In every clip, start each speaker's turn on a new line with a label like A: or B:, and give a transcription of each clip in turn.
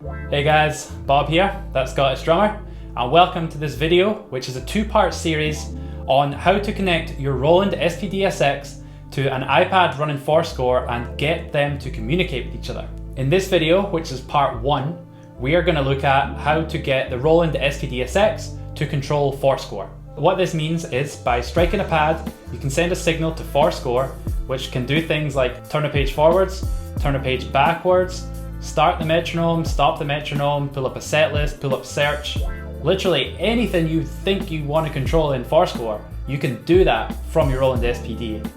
A: Hey guys, Bob here, that Scottish drummer, and welcome to this video, which is a two-part series on how to connect your Roland SPD-SX to an iPad running forScore and get them to communicate with each other. In this video, which is part 1, we are going to look at how to get the Roland SPD-SX to control forScore. What this means is by striking a pad, you can send a signal to forScore, which can do things like turn a page forwards, turn a page backwards, start the metronome, stop the metronome, pull up a set list, pull up search. Literally anything you think you want to control in forScore, you can do that from your Roland SPD.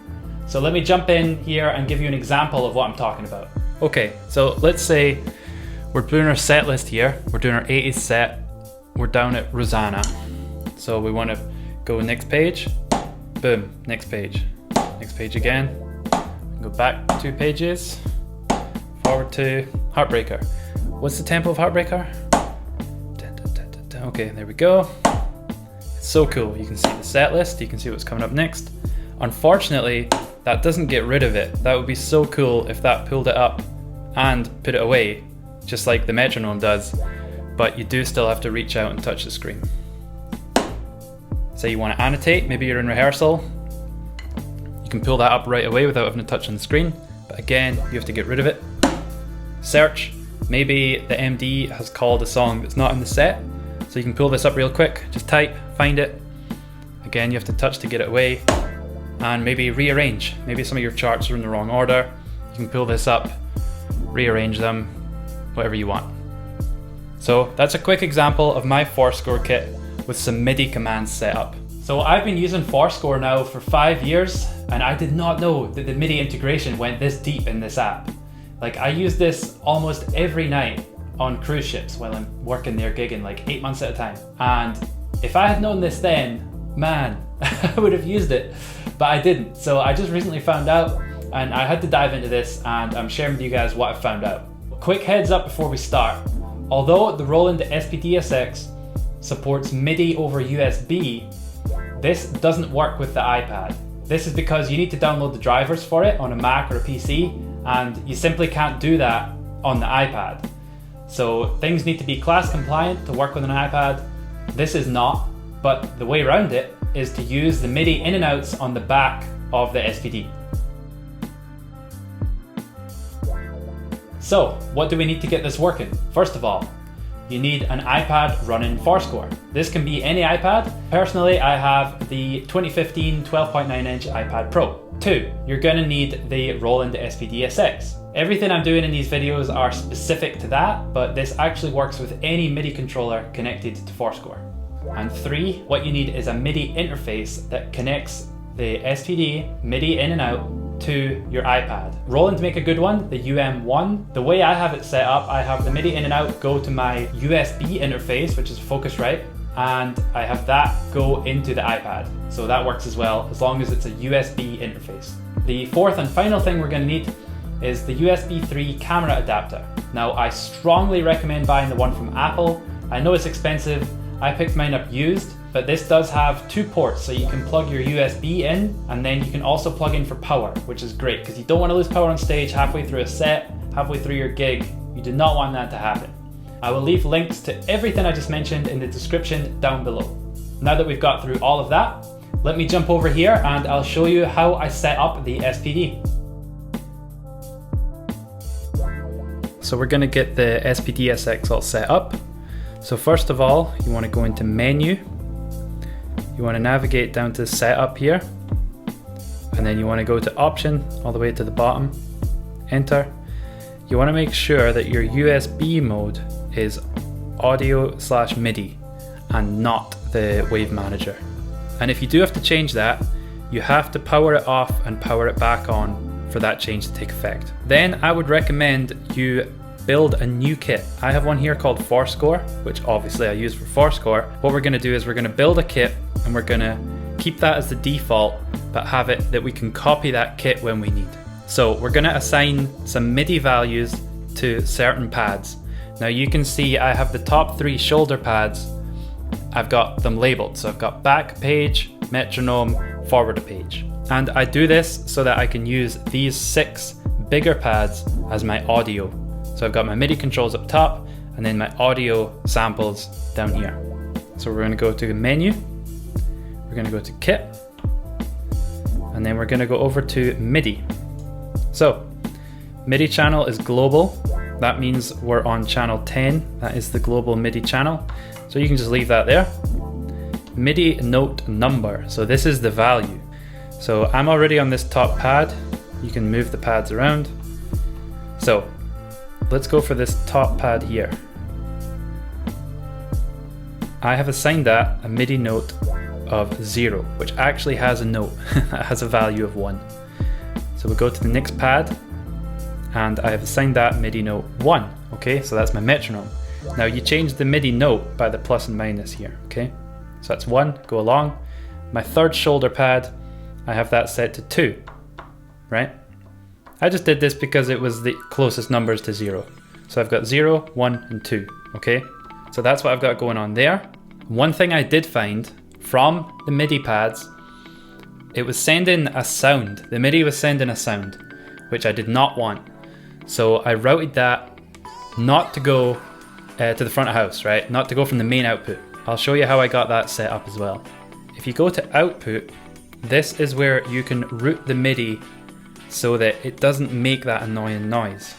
A: So let me jump in here and give you an example of what I'm talking about. Okay, so let's say we're doing our set list here. We're doing our 80s set. We're down at Rosanna. So we want to go next page, boom, next page again. Go back 2 pages, forward to Heartbreaker. What's the tempo of Heartbreaker? Okay, there we go. It's so cool. You can see the set list, you can see what's coming up next. Unfortunately, that doesn't get rid of it. That would be so cool if that pulled it up and put it away, just like the metronome does, but you do still have to reach out and touch the screen. Say you want to annotate, maybe you're in rehearsal, you can pull that up right away without having to touch on the screen, but again, you have to get rid of it. Search, maybe the MD has called a song that's not in the set, so you can pull this up real quick, just type, find it. Again, you have to touch to get it away. And maybe rearrange, maybe some of your charts are in the wrong order. You can pull this up, rearrange them, whatever you want. So that's a quick example of my forScore kit with some MIDI commands set up. So I've been using forScore now for 5 years, and I did not know that the MIDI integration went this deep in this app. Like, I use this almost every night on cruise ships while I'm working there gigging like 8 months at a time. And if I had known this then, man, I would have used it, but I didn't. So I just recently found out and I had to dive into this, and I'm sharing with you guys what I found out. Quick heads up before we start. Although the Roland SPD-SX supports MIDI over USB, this doesn't work with the iPad. This is because you need to download the drivers for it on a Mac or a PC, and you simply can't do that on the iPad. So things need to be class compliant to work with an iPad. This is not, but the way around it is to use the MIDI in and outs on the back of the SPD. So what do we need to get this working? First of all, you need an iPad running forScore. This can be any iPad. Personally, I have the 2015 12.9 inch iPad Pro. 2, you're gonna need the Roland SPD-SX. Everything I'm doing in these videos are specific to that, but this actually works with any MIDI controller connected to forScore. And 3, what you need is a MIDI interface that connects the SPD MIDI in and out to your iPad. Roland make a good one, the UM1. The way I have it set up, I have the MIDI in and out go to my USB interface, which is Focusrite, and I have that go into the iPad. So that works as well, as long as it's a USB interface. The 4th and final thing we're going to need is the USB 3 camera adapter. Now, I strongly recommend buying the one from Apple. I know it's expensive. I picked mine up used, but this does have 2 ports, so you can plug your USB in, and then you can also plug in for power, which is great because you don't want to lose power on stage halfway through a set, halfway through your gig. You do not want that to happen. I will leave links to everything I just mentioned in the description down below. Now that we've got through all of that, let me jump over here and I'll show you how I set up the SPD. So we're going to get the SPD-SX all set up. So first of all, you want to go into menu, you want to navigate down to setup here, and then you want to go to option all the way to the bottom, enter. You want to make sure that your USB mode is audio/MIDI and not the wave manager. And if you do have to change that, you have to power it off and power it back on for that change to take effect. Then I would recommend you build a new kit. I have one here called forScore, which obviously I use for forScore. What we're going to do is we're going to build a kit and we're going to keep that as the default, but have it that we can copy that kit when we need. So we're going to assign some MIDI values to certain pads. Now you can see I have the top 3 shoulder pads. I've got them labeled. So I've got back page, metronome, forward a page. And I do this so that I can use these 6 bigger pads as my audio. So I've got my MIDI controls up top, and then my audio samples down here. So we're going to go to the menu, we're going to go to kit, and then we're going to go over to MIDI. So MIDI channel is global. That means we're on channel 10. That is the global MIDI channel. So you can just leave that there. MIDI note number. So this is the value. So I'm already on this top pad. You can move the pads around. So let's go for this top pad here. I have assigned that a MIDI note of 0, which actually has a note that has a value of 1. So we'll go to the next pad, and I have assigned that MIDI note 1. Okay, so that's my metronome. Now you change the MIDI note by the plus and minus here. Okay, so that's 1, go along. My third shoulder pad, I have that set to 2, right? I just did this because it was the closest numbers to 0. So I've got 0, 1, and 2, okay? So that's what I've got going on there. One thing I did find from the MIDI pads, it was sending a sound. The MIDI was sending a sound, which I did not want. So I routed that not to go to the front of house, right? Not to go from the main output. I'll show you how I got that set up as well. If you go to output, this is where you can route the MIDI so that it doesn't make that annoying noise.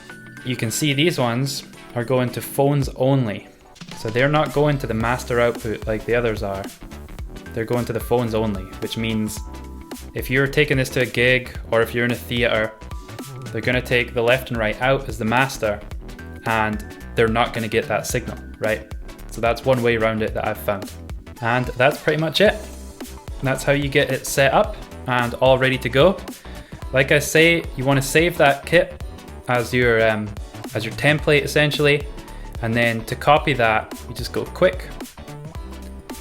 A: You can see these ones are going to phones only. So they're not going to the master output like the others are. They're going to the phones only, which means if you're taking this to a gig or if you're in a theater, they're going to take the left and right out as the master and they're not going to get that signal, right? So that's one way around it that I've found. And that's pretty much it. That's how you get it set up and all ready to go. Like I say, you want to save that kit as your template essentially, and then to copy that, you just go quick,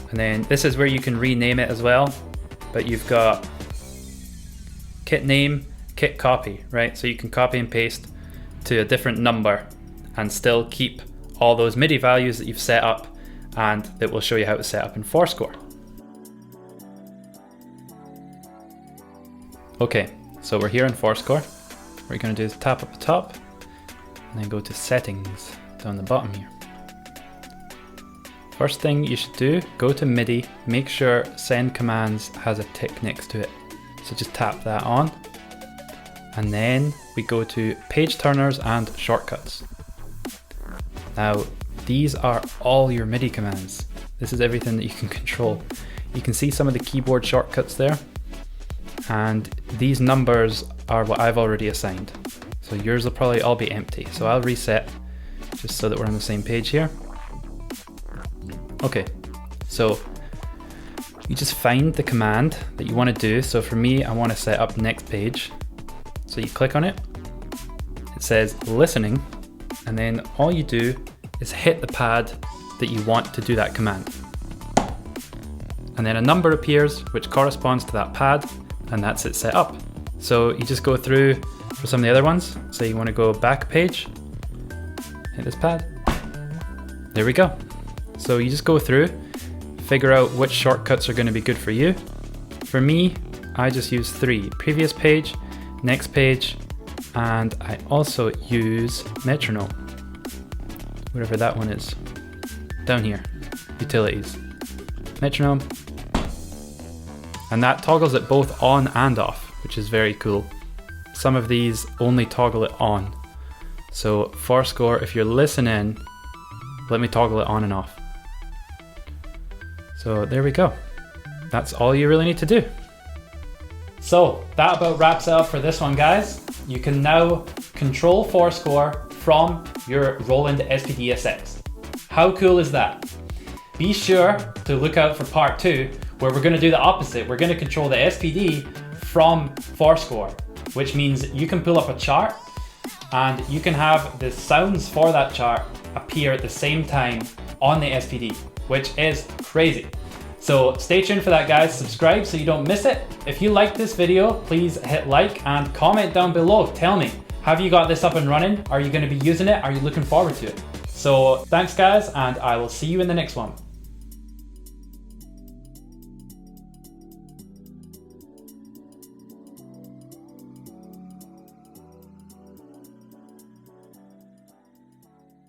A: and then this is where you can rename it as well. But you've got kit name, kit copy, right? So you can copy and paste to a different number and still keep all those MIDI values that you've set up, and that will show you how to set up in forScore. Okay, so we're here in forScore. What we're going to do is tap up the top and then go to settings down the bottom here. First thing you should do, go to MIDI, make sure send commands has a tick next to it. So just tap that on, and then we go to page turners and shortcuts. Now these are all your MIDI commands. This is everything that you can control. You can see some of the keyboard shortcuts there, and these numbers are what I've already assigned. So yours will probably all be empty. So I'll reset just so that we're on the same page here. Okay, so you just find the command that you want to do. So for me, I want to set up next page. So you click on it, it says listening, and then all you do is hit the pad that you want to do that command. And then a number appears which corresponds to that pad, and that's it set up. So you just go through for some of the other ones. So you want to go back page, hit this pad, there we go. So you just go through, figure out which shortcuts are going to be good for you. For me, I just use 3, previous page, next page, and I also use metronome, whatever that one is, down here, utilities, metronome, and that toggles it both on and off, which is very cool. Some of these only toggle it on. So forScore, if you're listening, let me toggle it on and off. So there we go. That's all you really need to do. So that about wraps it up for this one, guys. You can now control forScore from your Roland SPD-SX. How cool is that? Be sure to look out for part 2, where we're going to do the opposite. We're going to control the SPD from forScore, which means you can pull up a chart and you can have the sounds for that chart appear at the same time on the SPD, which is crazy. So stay tuned for that, guys. Subscribe so you don't miss it. If you liked this video, please hit like and comment down below. Tell me, have you got this up and running? Are you going to be using it? Are you looking forward to it? So thanks, guys, and I will see you in the next one.